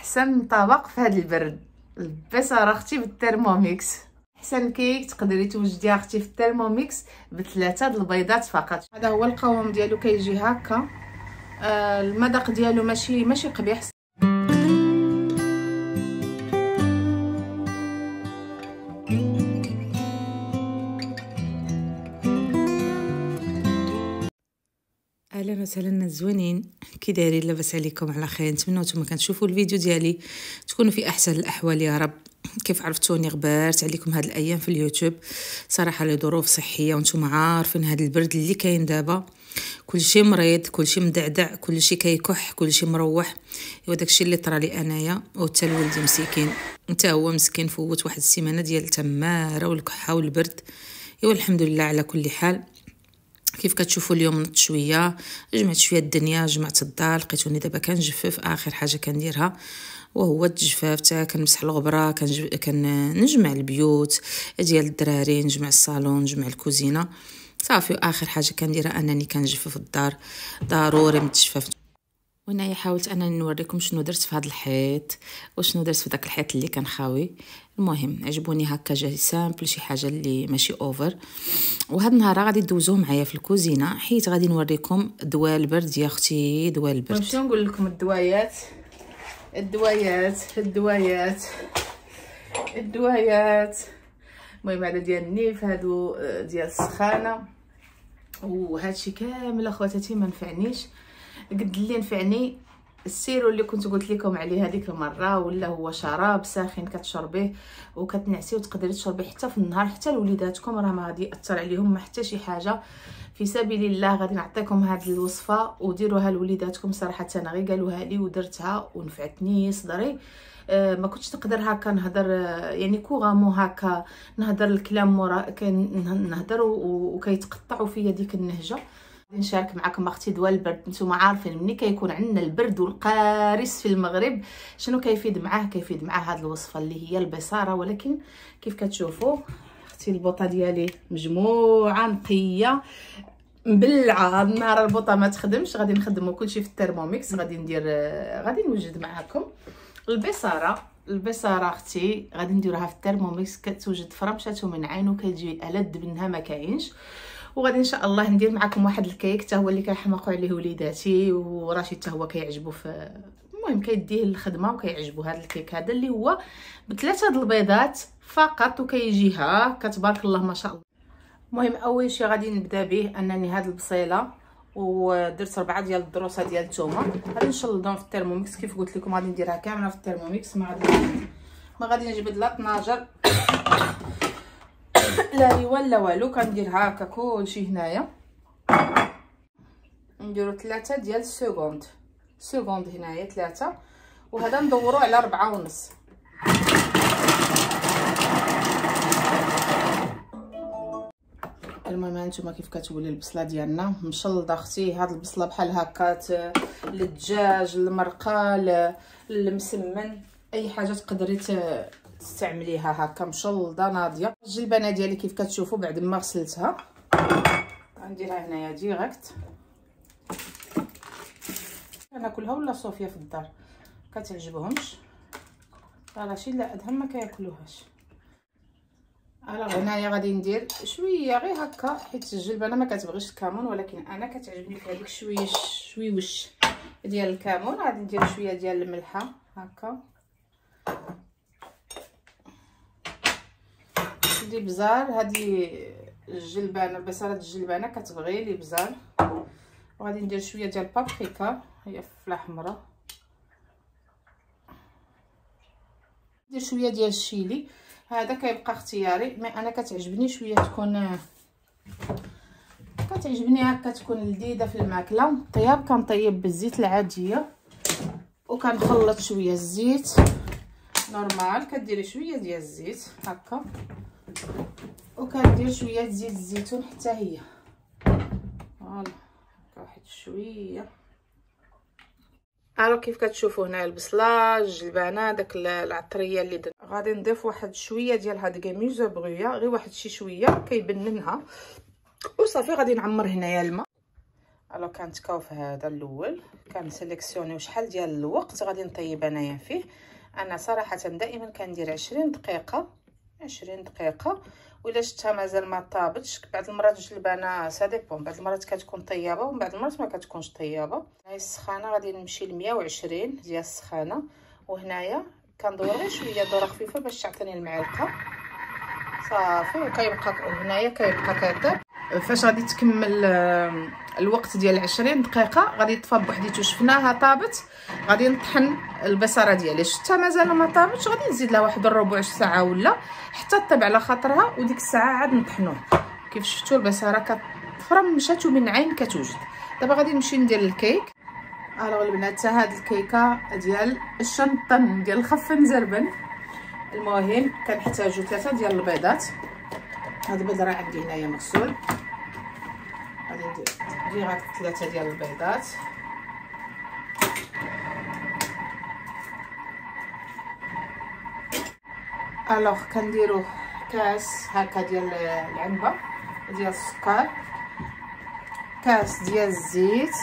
احسن طبق في هذا البرد، البصاره اختي بالترموميكس. احسن كيك تقدري توجديها اختي في الترموميكس بثلاثه د البيضات فقط. هذا هو القوام ديالو، كيجي هكا. المذاق ديالو ماشي قبيح. اهلا وسهلا الناس زوينين، كي دايرين؟ لاباس عليكم على خير؟ نتمنى نتوما كتشوفوا الفيديو ديالي تكونوا في احسن الاحوال يا رب. كيف عرفتوني غبرت عليكم هاد الايام في اليوتيوب صراحه لظروف صحيه، وانتم عارفين هاد البرد اللي كاين دابا، كلشي مريض، كلشي مدعدع، كلشي كيكح، كلشي مروح. ايوا داكشي اللي طرا لي انايا، وحتى الولد مسكين انت هو مسكين فوت واحد السيمانه ديال التماره والكحه والبرد. ايوا الحمد لله على كل حال. كيف كتشوفوا اليوم نط شويه، جمعت شويه الدنيا، جمعت الدار، لقيتوني دابا كنجفف. اخر حاجه كنديرها وهو التجفاف، حتى كنمسح الغبره، كنجمع البيوت ديال الدراري، نجمع الصالون، نجمع الكوزينه، صافي. اخر حاجه كنديرها انني كنجفف الدار، ضروري متجفف. وهنايا حاولت انني نوريكم شنو درت في هذا الحيط وشنو درت في داك الحيط اللي كان خاوي. المهم عجبوني هكا، جاي سامبل، شي حاجه اللي ماشي اوفر. وهاد النهار غادي ندوزوه معايا في الكوزينه، حيت غادي نوريكم دواء البرد يا اختي، دواء البرد. شنو نقول لكم؟ الدوايات المهم هذا ديال النيف، هادو ديال السخانه، وهادشي كامل اخواتاتي ما نفعنيش قد اللي نفعني السيرو اللي كنت قلت لكم عليه هذيك المره، ولا هو شراب ساخن كتشربيه وكتنعسي وتقدري تشربيه حتى في النهار، حتى لوليداتكم راه ما غادي ياثر عليهم ما حتى شي حاجه. في سبيل الله غادي نعطيكم هذه الوصفه وديروها لوليداتكم. صراحه انا غير قالوها لي ودرتها ونفعتني صدري. ما كنتش نقدر هكا نهضر يعني كوغامو هكا نهضر الكلام مورا كنهضر وكيتقطعوا فيا ديك النهجه. نشارك معكم اختي دواء البرد. نتوما عارفين ملي كيكون عندنا البرد والقارس في المغرب شنو كيفيد معاه؟ كيفيد معاه هذه الوصفه اللي هي البصاره. ولكن كيف كتشوفوا اختي البوطه ديالي مجموعه نقيه مبلعه. النهار البوطه ما تخدمش غادي نخدموا كلشي في الترموميكس. غادي نوجد معكم البصاره اختي، غادي نديروها في الترموميكس. كتوجد فرمشاتو من عين وكتجي ألذ منها ما كاينش. وغادي ان شاء الله ندير معكم واحد الكيك حتى هو اللي كيحماقوا عليه وليداتي، وراشد حتى هو كيعجبو في المهم كيديه للخدمه وكيعجبو هذا الكيك هذا اللي هو بثلاثه د البيضات فقط، وكيجي هكا تبارك الله ما شاء الله. المهم اول شيء غادي نبدا به انني هاد البصيله ودرت 4 ديال الضروسه ديال الثومه غادي نشلضهم في الترموميكس. كيف قلت لكم غادي نديرها كامله في الترموميكس، ما غادي نجبد لا 12 لا ولا والو. كندير هكا كلشي هنايا، نديرو 3 ديال السكوند هنايا 3، وهذا ندورو على 4.5. المهم هانتوما كيف كتولي البصله ديالنا مشلضه اختي. هاد البصله بحال هكا للدجاج، المرقه، المسمن، اي حاجه تقدري تستعمليها هكا مشلضه ناضيه. الجلبانه ديالي كيف كتشوفوا بعد ما غسلتها غنديرها هنايا ديريكت. كناكلها ولا صوفيا في الدار كتعجبهمش، راشي لا ادهم ما كياكلوهاش. هنايا غادي ندير شويه غير هكا حيت الجلبانه ما كتبغيش الكمون، ولكن انا كتعجبني في هذيك شويش ديال الكمون. غادي ندير شويه ديال الملحه هكا. دي بزار هذه الجلبانه، البصله الجلبانه كتبغي لي بزار. وغادي ندير شويه ديال البابريكا هي فلفله حمراء، ندير شويه ديال الشيلي هذا كيبقى اختياري. مي انا كتعجبني شويه تكون كتعجبني هكا تكون لذيذه في الماكله. الطياب كنطيب بالزيت العاديه وكنخلط شويه الزيت نورمال. كديري شويه ديال الزيت هكا وكندير شويه زيت الزيتون حتى هي فوالا واحد شويه. الو كيف كتشوفوا هنا البصله الجلبانه داك العطريه اللي درت. غادي نضيف واحد شويه ديال هاد كاميزو بغويه، غير واحد شي شويه كيبننها وصافي. غادي نعمر هنايا الماء. الو كنتكاو في هذا الاول كنسيليكسيونيو شحال ديال الوقت غادي نطيب انايا فيه. انا صراحه دائما كندير 20 دقيقه وإلا شفتها مازال ما طابتش بعض المرات جلبانه سا ديبون، بعض المرات كتكون طيابه ومن بعض المرات ما كتكونش طيابه. هاي السخانه غادي نمشي ل 120 ديال السخانه، وهنايا كندور غير شويه دوره خفيفه باش تعطيني المعلقه صافي. وكيبقى هنايا كيبقى كيطيب. فاش غادي تكمل الوقت ديال 20 دقيقه غادي تطفى بوحديتو. شفناها طابت غادي نطحن البصاره ديالي، شفتها مازال ما طابتش غادي نزيد لها واحد ربع ساعه ولا حتى طيب على خاطرها، وديك الساعه عاد نطحنوه. كيف شفتوا البصاره كتفرم مشات ومن عين كتوجد. دابا غادي نمشي ندير الكيك. الوغ البنات هاد الكيكه ديال الشنطن ديال الخفن زربن. المهم كنحتاجو 3 ديال البيضات. هاد البيض راه عندي هنايا مغسول، غادي ندير ديريكت 3 ديال البيضات. الوغ كنديرو كاس هكا ديال العنبه ديال السكر، كاس ديال الزيت،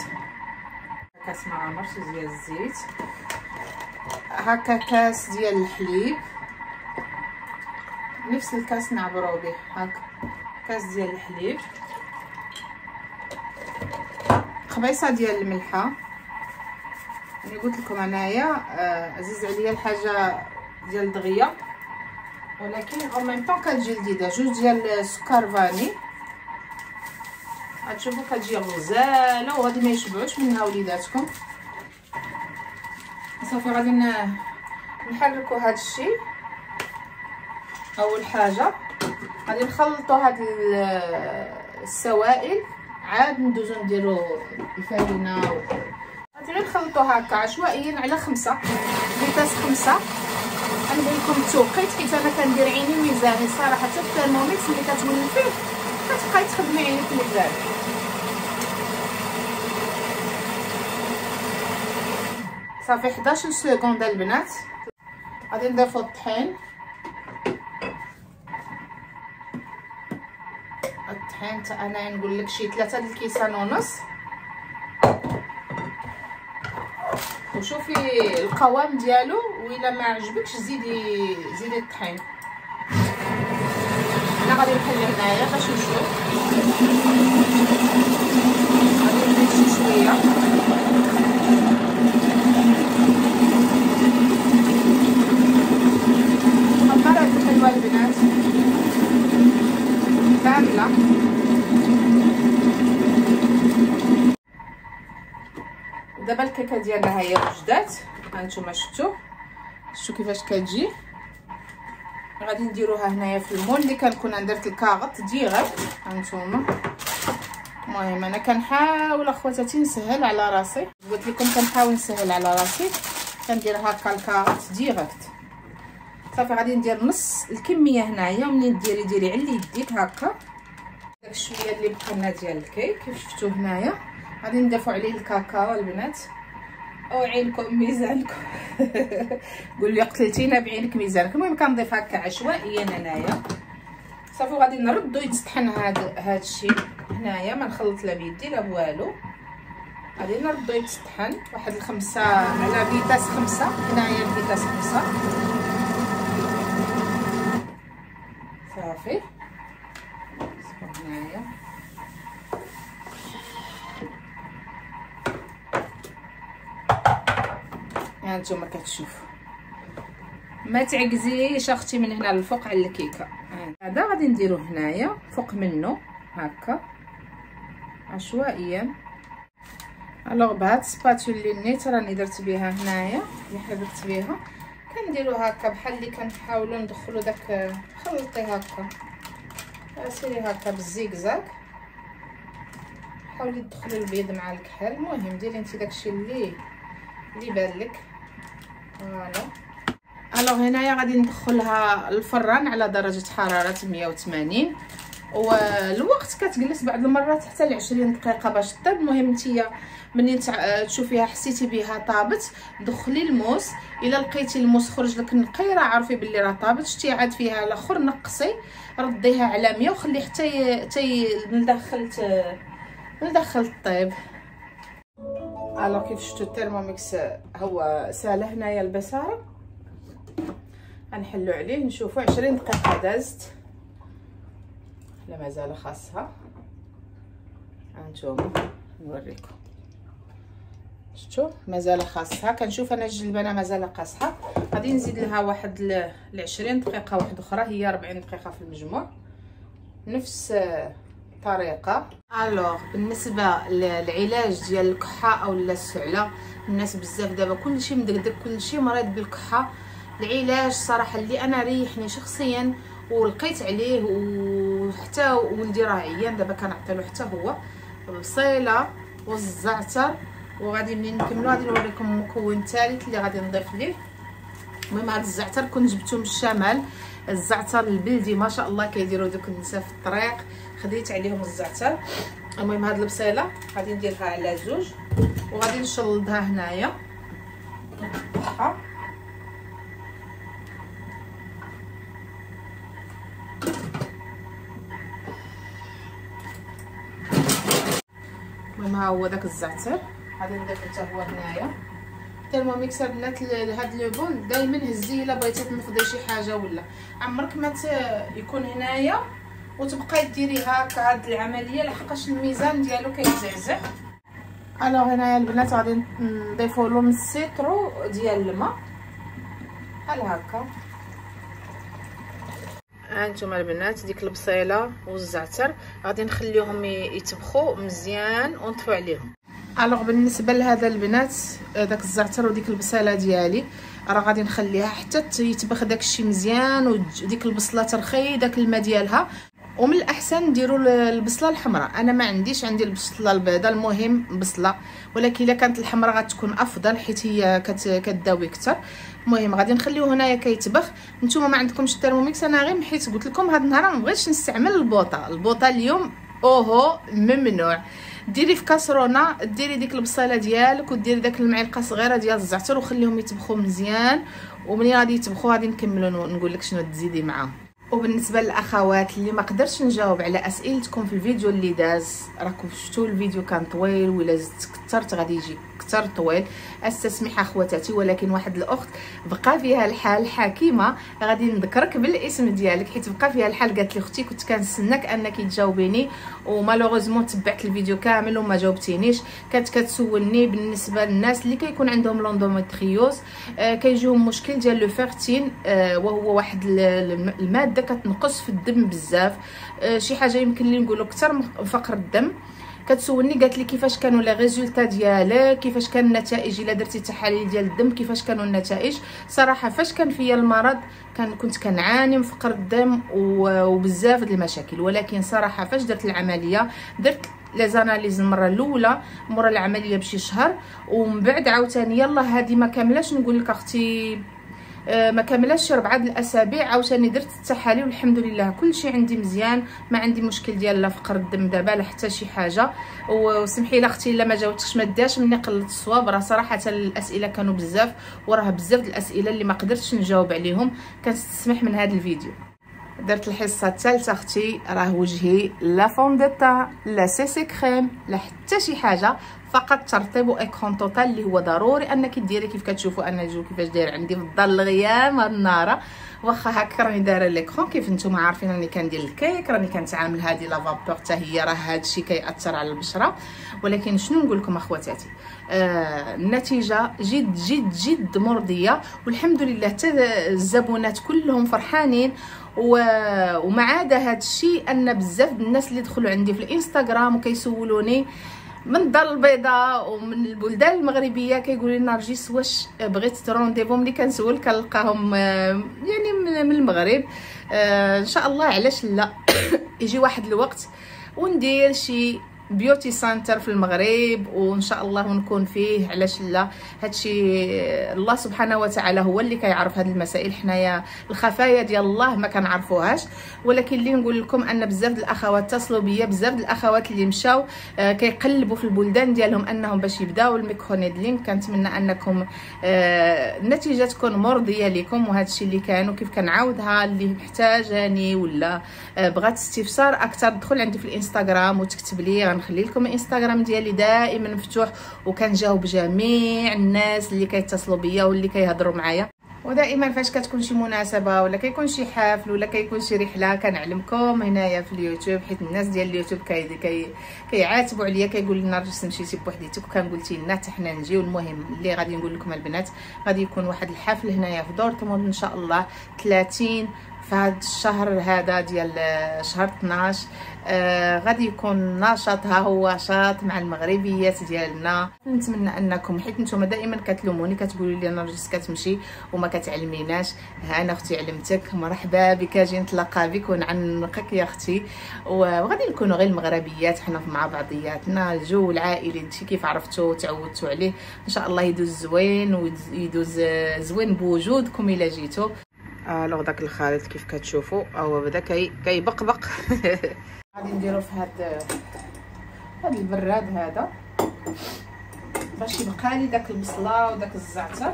كاس ما عمرش ديال الزيت هكا، كاس ديال الحليب نفس الكاس نعبرو به هكا، كاس ديال الحليب، خبيصه ديال الملحه. انا قلت لكم انايا عزيز عليا الحاجه ديال دغيا، ولكن او ميم طون كتجي لذيذه. 2 ديال السكر فاني، غتشوفوا كتجي غزاله وغادي ما يشبعوش منها وليداتكم. صافي غادي نحركوا هذا الشيء. اول حاجه غادي نخلطوا هاد السوائل، عاد ندوزو نديرو الفارينه غادي غير نخلطوا هكا عشوائيا على 5 فيتاس 5. غنبين لكم التوقيت حيت انا كندير عيني ميزاني صراحه. حتى الثرمومتر اللي كتولي فيه كتبقاي تخدمي عينيك ميزاني. صافي 11 سكوند البنات. غادي نضيفو الطحين. الطحين انا نقول لك شي 3 د الكيسان ونص. وشوفي القوام ديالو، وإلا ما عجبكش زيدي الطحين. انا غادي نخلي هنايا باش نشوف. غادي نزيد شي شويه. خمرات الحلوه البنات كامله. دابا الكيكه ديالنا هي وجدات، هانتوما شفتوا كيفاش كتجي. غادي نديروها هنايا في المول اللي كنكون درت الكاغط ديريكت هانتوما. المهم انا كنحاول اخواتاتي نسهل على راسي، قلت لكم كنحاول نسهل على راسي، كندير هكا الكاغط ديريكت. صافي غادي ندير نص الكميه هنايا، ومنين ديري على يديك هكا. داك شويه اللي بقى لنا ديال الكيك كيف شفتوا هنايا غادي نضيفو عليه الكاكاو البنات. اوعينكم ميزانكم قول لي قتلتينا بعينك ميزانك. المهم كنضيف هكا عشوائيا انايا. صافي غادي نردو يتطحن هاد الشيء هنايا، ما نخلط لا بيدي لا بوالو. غادي نردو يتطحن واحد 5 على فيتاس 5. هنايا فيتاس 5. صافي هنايا هانتوما كتشوفوا. ما تعكزيش اختي من هنا للفوق على الكيكه. هذا غادي نديرو هنايا فوق منه هكا عشوائيا. الوغ بهاد سباتول اللي نيت راني درت بها هنايا اللي حركت بها، كنديرو هكا بحال اللي كنحاولوا ندخلوا داك. خلطي هكا سيري هكا بالزيكزاك، حاولي تدخلي البيض مع الكحل. المهم ديري انت داكشي اللي بان لك. فوالا. الوغ هنايا غادي ندخلها الفران على درجه حراره 180، والوقت كتجلس بعض المرات حتى ل 20 دقيقه باش طيب. المهم نتيا منين تشوفيها حسيتي بها طابت دخلي الموس. الا لقيتي الموس خرج لك نقي راه عرفي بلي راه طابت. شتي عاد فيها الاخر نقصي رديها على 100 وخلي حتى من داخل الطيب. الوغ كيف شفتوا الترموميكس هو ساله هنايا البصاره. غنحلو عليه نشوفوا 20 دقيقه دازت. لا مازال خاصها. هانتوما نوريكم، شفتوا مازال خاصها. كنشوف انا الجلبانه مازال قاصحه. غادي نزيد لها واحد ل 20 دقيقه واحده اخرى، هي 40 دقيقه في المجموع، نفس طريقه. الوغ بالنسبه للعلاج ديال الكحه او السعله، الناس بزاف دابا كلشي مدقدق، كلشي مريض بالكحه. العلاج صراحه اللي انا ريحني شخصيا ولقيت عليه، وحتى ولدي راه عيان دابا كنعطيلو حتى هو، البصيله والزعتر. وغادي منين نكملو غادي نوريكم المكون الثالث اللي غادي نضيف ليه. المهم هذا الزعتر كنت جبتو من الشمال، الزعتر البلدي ما شاء الله كيديروا دوك النساء في الطريق، خديت عليهم الزعتر. المهم هاد البصيله غادي نديرها على زوج، وغادي نشلضها هنايا. المهم ها هو داك الزعتر غادي نضيف حتى هو هنايا. الترموميكس البنات هاد لو بول دائما هزيه الا بغيتي تنفضي شي حاجه، ولا عمرك ما يكون هنايا وتبقاي ديريها كهاد العمليه، لحقاش الميزان ديالو كيتزعزع. الوغ هنايا البنات غادي نضيفوا له من السيترو ديال الماء بحال هكا. هانتوما البنات ديك البصيله والزعتر غادي نخليوهم يطبخوا مزيان ونطفوا عليهم. الوغ بالنسبه لهذا البنات داك الزعتر وديك البصيله ديالي راه غادي نخليها حتى يطبخ داكشي مزيان، وديك البصله ترخي داك الماء ديالها. ومن الاحسن نديروا البصله الحمراء، انا ما عنديش، عندي البصله البيضاء، المهم بصله، ولكن الا كانت الحمراء غتكون افضل حيت هي كتداوي اكثر. المهم غادي نخليوه هنايا كيطبخ. نتوما ما عندكمش الترموميكس، انا غير حيت قلت لكم هذا النهار ما بغيتش نستعمل البوطه اليوم، اوهو ممنوع. ديري في كاسرونه، ديري ديك البصيله ديالك وديري داك المعلقه صغيره ديال الزعتر وخليهم يطبخوا مزيان. ومنين غادي يطبخوا غادي نكملوا نقول لك شنو تزيدي معاهم. وبالنسبه للاخوات اللي ما قدرتش نجاوب على اسئلتكم في الفيديو اللي داز، راكم شفتوا الفيديو كان طويل، ولا زدت كثرت غادي يجي كثر طويل، استسمح اخواتاتي. ولكن واحد الاخت بقى فيها الحال حكيمه، غادي نذكرك بالاسم ديالك حيت بقى فيها الحال، قالت لي اختي كنت كنستناك انك تجاوبيني ومالوغوزمون تبعت الفيديو كامل وما جاوبتينيش. كانت كتسولني بالنسبه للناس اللي كيكون عندهم لوندوميتريوز، كيجيهم مشكل ديال لو فيرتين، وهو واحد الماده كتنقص في الدم بزاف، شي حاجه يمكن لي نقولوا اكثر من فقر الدم. كتسولني قالت لي كيفاش كانوا لي ريزولطا ديالك، كيفاش كان النتائج الا درتي تحاليل ديال الدم، كيفاش كانوا النتائج. صراحه فاش كان فيا المرض كنت كنعاني من فقر الدم وبزاف د المشاكل، ولكن صراحه فاش درت العمليه درت لي زاناليز المره الاولى مورا العمليه بشي شهر، ومن بعد عاوتاني يلا هذه ما كاملاش نقول لك اختي، ما كاملاش 4 الاسابيع عاوتاني درت التحاليل والحمد لله كلشي عندي مزيان، ما عندي مشكل ديال لا فقر الدم دابا لا حتى شي حاجه. وسمحي لي اختي الا ما جاوبتكش ما داش مني قلت الصواب، راه صراحه الاسئله كانوا بزاف، وراه بزاف د الاسئله اللي ما قدرتش نجاوب عليهم، كنستسمح من هذا الفيديو. درت الحصه الثالثه اختي، راه وجهي لا فون دو طا لا سي كريم لا حتى شي حاجه، فقط ترطيب واكرون توتال اللي هو ضروري انك ديري. كيف كتشوفوا انا جو كيفاش داير عندي في الظل الغيام هاد النهار، واخا هكا راني دايره ليكرون كيف نتوما عارفين راني كندير الكيك، راني كنتعامل هذه لا فابور حتى هي راه هادشي كيأثر على البشره. ولكن شنو نقول لكم اخواتاتي، النتيجه جد جد جد مرضيه، والحمد لله حتى الزبونات كلهم فرحانين. وما عدا هذا الشيء ان بزاف الناس اللي دخلوا عندي في الانستغرام وكيسولوني من الدار البيضاء ومن البلدان المغربيه كيقولوا لي نرجس واش بغيت ترونديفو، ملي كنسول كنلقاهم يعني من المغرب. ان شاء الله علاش لا يجي واحد الوقت وندير شي بيوتي سنتر في المغرب وان شاء الله نكون فيه، علاش لا. هادشي الله سبحانه وتعالى هو اللي كيعرف هاد المسائل، حنايا الخفايا ديال الله ما كنعرفوهاش. ولكن اللي نقول لكم ان بزاف د الاخوات اتصلوا بيا، بزاف د الاخوات اللي مشاو كيقلبوا في البلدان ديالهم انهم باش يبداو الميكرونيدلين. كنتمنى انكم النتيجه تكون مرضيه لكم، وهادشي اللي كان. وكيف كنعاودها اللي محتاجاني ولا بغات استفسار اكثر دخل عندي في الانستغرام وتكتب لي، كنخلي لكم الانستغرام ديالي دائما مفتوح، وكنجاوب جميع الناس اللي كيتصلوا بيا واللي كيهضروا معايا. ودائما فاش كتكون شي مناسبه ولا كيكون شي حفل ولا كيكون شي رحله كنعلمكم هنايا في اليوتيوب، حيت الناس ديال اليوتيوب كيعاتبوا عليا، كيقول لنا رجل مشيتي بوحديتك وكان قلتي لنا حتى حنا نجيو. المهم اللي غادي نقول لكم البنات، غادي يكون واحد الحفل هنايا في دورتموند ان شاء الله 30 في هذا الشهر هذا ديال شهر 12. غادي يكون نشاط، ها هو نشاط مع المغربيات ديالنا. نتمنى انكم، حيت نتوما دائما كتلوموني كتقولوا لي انا رجلت كتمشي وما كتعلميناش، ها انا اختي علمتك، مرحبا بك، اجي نتلاقى بك ونعنقك يا اختي. وغادي نكونوا غير المغربيات حنا مع بعضياتنا، الجو العائلي انت كيف عرفتوا تعودتوا عليه. ان شاء الله يدوز زوين ويدوز زوين بوجودكم الا جيتوا. الوغ داك الخليط كيف كتشوفوا هو بدا كيبقبق. غادي نديرو في هاد البراد هذا باش يبقى لي داك البصله وداك الزعتر،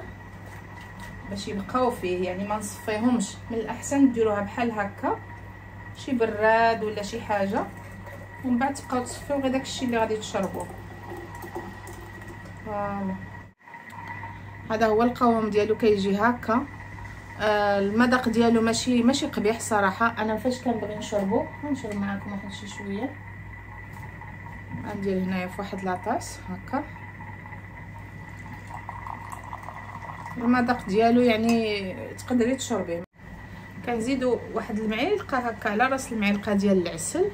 باش يبقاو فيه، يعني ما نصفيهمش. من الاحسن ديروها بحال هكا شي براد ولا شي حاجه، ومن بعد تبقاو تصفيو غير داكشي اللي غادي تشربوه. فوالا هذا هو القوام ديالو، كيجي هكا. المذاق ديالو ماشي قبيح صراحه. انا فاش كنبغي نشربو غنشرب معكم واحد شي شويه. غندير هنايا في واحد لاطاس هكا. المذاق ديالو يعني تقدري تشربيه. كنزيدو واحد المعلقه هكا على راس المعلقه ديال العسل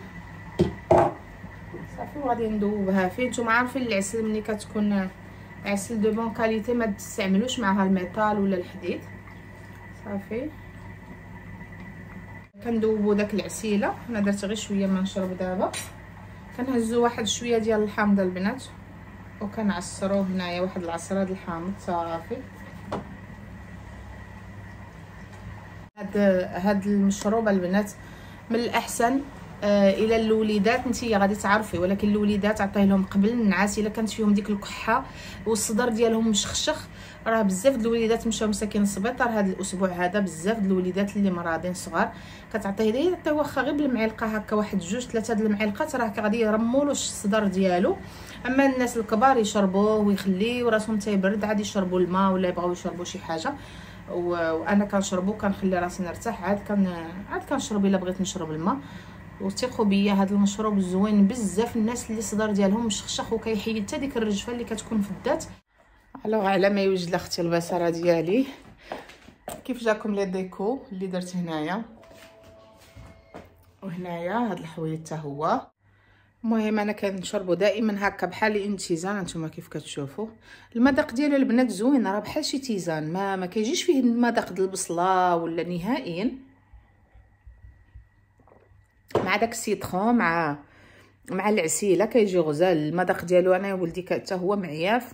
صافي، وغادي ندوبها فيه. نتوما عارفين العسل ملي كتكون عسل دو بون كاليتي ما تستعملوش معها الميطال ولا الحديد. صافي كندوبو داك العسيله. انا درت غير شويه ما نشرب دابا. كنهزو واحد شويه ديال الحامض البنات وكنعصروه هنايا واحد العصره د الحامض. صافي هاد المشروب البنات من الاحسن الى الوليدات. نتيا غادي تعرفي، ولكن الوليدات عطيه لهم قبل النعاس الا كانت فيهم ديك الكحه والصدر ديالهم مشخشخ. راه بزاف د الوليدات مشاو مساكين السبيطار هذا الاسبوع هذا، بزاف د الوليدات اللي مرضين صغار كتعطيه ليه حتى واخا غير بالمعلقه هكا، واحد جوج ثلاثه د المعلقات، راه غادي يرمولوش الصدر ديالو. اما الناس الكبار يشربوه ويخليو راسهم تيبرد، عاد يشربوا الماء ولا يبغاو يشربوا شي حاجه. وانا كنشربو كنخلي راسي نرتاح، عاد كنشرب الا بغيت نشرب الماء. وثقوا بيا هذا المشروب زوين بزاف. الناس اللي الصدر ديالهم مشخشخ وكيحيد حتى ديك الرجفه اللي كتكون في الذات. الوغ على ما يوجد لاختي البصره ديالي، كيف جاكم لي ديكو اللي درت هنايا وهنايا هاد الحويط حتى هو. المهم انا كنشربو دائما هكا بحال الانتيزان. نتوما كيف كتشوفوا المذاق ديالو البنات زوين، راه بحال شي تيزان، ما كيجيش فيه المذاق ديال البصله ولا نهائيا، مع داك السيترون مع العسيله كيجي غزال. المذاق ديالو انا ولدي حتى هو معياف،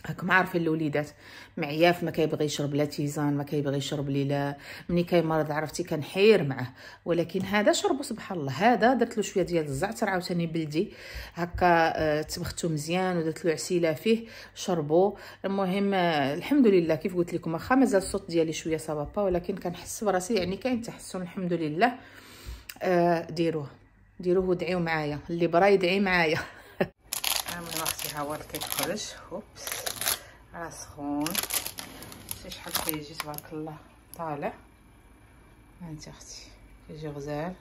راكم عارفين الوليدات معياف ما كيبغي يشرب لا تيزان، ما كيبغي يشرب لا ملي كيمرض عرفتي كنحير معاه. ولكن هذا شربو سبحان الله. هذا درت له شويه ديال الزعتر عاوتاني بلدي هكا، تبختو مزيان ودرت له عسيله فيه شربو. المهم الحمد لله كيف قلت لكم، واخا مازال الصوت ديالي شويه صبابا، ولكن كنحس براسي يعني كاين تحسن الحمد لله. ديروه ودعيو معايا، اللي بغا يدعي معايا. المهم اختي ها هو الكيك خرج، اوبس راه سخون، شتي شحال كيجي تبارك الله طالع. هانتي اختي كيجي غزال،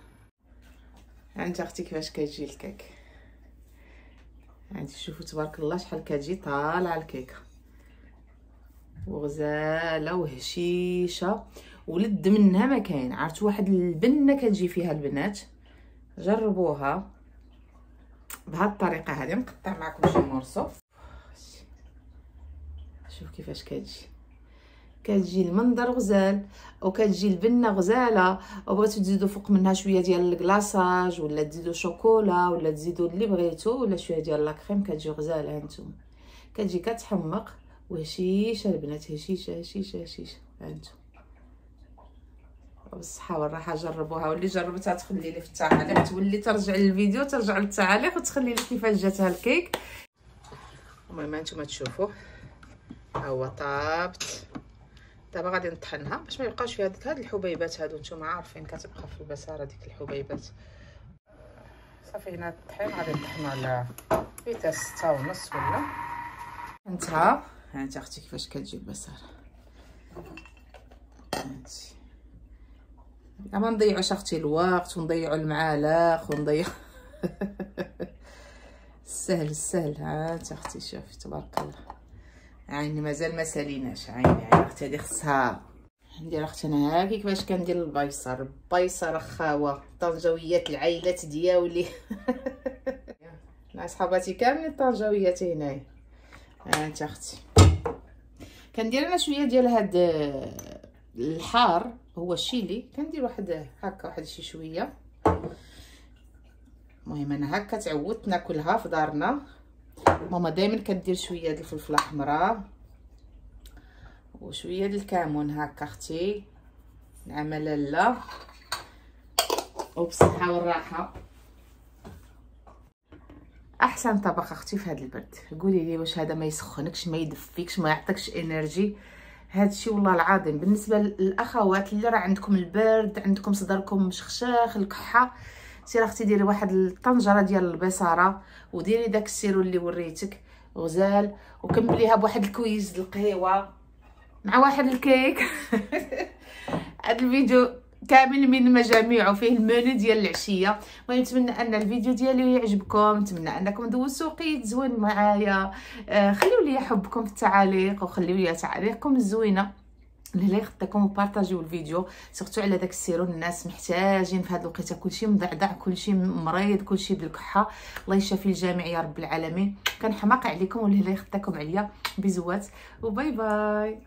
هانتي اختي كيفاش كيجي الكيك، هانتي شوفوا تبارك الله شحال كتجي طالعه الكيكه وغزاله وهشيشه ولد منها ما كاين. عرفتوا واحد البنه كتجي فيها البنات، جربوها بهذه الطريقه هذه. نقطع معكم شي مورصو، شوف كيفاش كتجي المنظر غزال، وكتجي البنه غزاله. وبغيتو تزيدوا فوق منها شويه ديال الكلاصاج ولا تزيدوا شوكولا ولا تزيدوا اللي بغيتو ولا شويه ديال لاكريم، كتجي غزاله. هانتوما كتجي كتحمق وهشيشه البنات، هشيشه هانتوما بالصحه والراحه. جربوها، واللي جربتها تخلي لي في التعاليق، تولي ترجع للفيديو ترجع للتعاليق وتخلي لي كيفاش جاتها الكيك. المهم هانتوما تشوفوا ها هو طابت. دابا غادي نطحنها باش ما يبقاوش فيها هاد الحبيبات هادو. نتوما عارفين كتبقى في البصاره ديك الحبيبات. صافي هنا الطحين غادي نطحنو على فيتاس 6.5 ولا انتهى. هانت اختي كيفاش كتجي البصل. هانتي ما نضيعوش اختي الوقت ونضيعوا المعالق ونضيع السهل. هانت اختي شوفي تبارك الله، عيني مازال ما ساليناش. عيني اختي هذه خصها ندير اختي انا هاكي كيفاش كندير البيصر رخاوه طنجاويات العائلات دياولي مع صحاباتي كاملين الطنجاويات هنايا. هانت اختي كندير انا شويه ديال هاد الحار هو الشيلي، كندير واحد هكا واحد شي شويه. المهم انا هكا تعودت ناكلها في دارنا. ماما دائما كدير شويه د الفلفله حمراء وشويه د الكمون هكا اختي نعمل لاله وبصحه والراحه. احسن طبق اختي في هذا البرد. قولي لي واش هذا ما يسخنكش ما يدفيكش ما يعطيكش انرجي؟ هادشي والله العظيم بالنسبه للاخوات اللي راه عندكم البرد، عندكم صدركم مشخشاخ الكحه، سير اختي ديري واحد الطنجره ديال البصاره وديري داك السيرو اللي وريتك غزال وكمليها بواحد الكويز القهوه مع واحد الكيك هذا الفيديو كامل من مجاميع وفيه المنيو ديال العشيه. المهم نتمنى ان الفيديو ديالي يعجبكم، نتمنى انكم دوزتوا وقيت زوين معايا. خليوا لي حبكم في التعاليق وخليوا لي تعاليقكم الزوينه اللي يخطيكم وبارطاجيو الفيديو سورتو على داك السيرو. الناس محتاجين في هذا الوقيته كلشي مضعضع كلشي مريض كلشي بالكحه. الله يشافي الجميع يا رب العالمين. كنحماق عليكم واللي يخطيكم عليا بزوات وباي باي.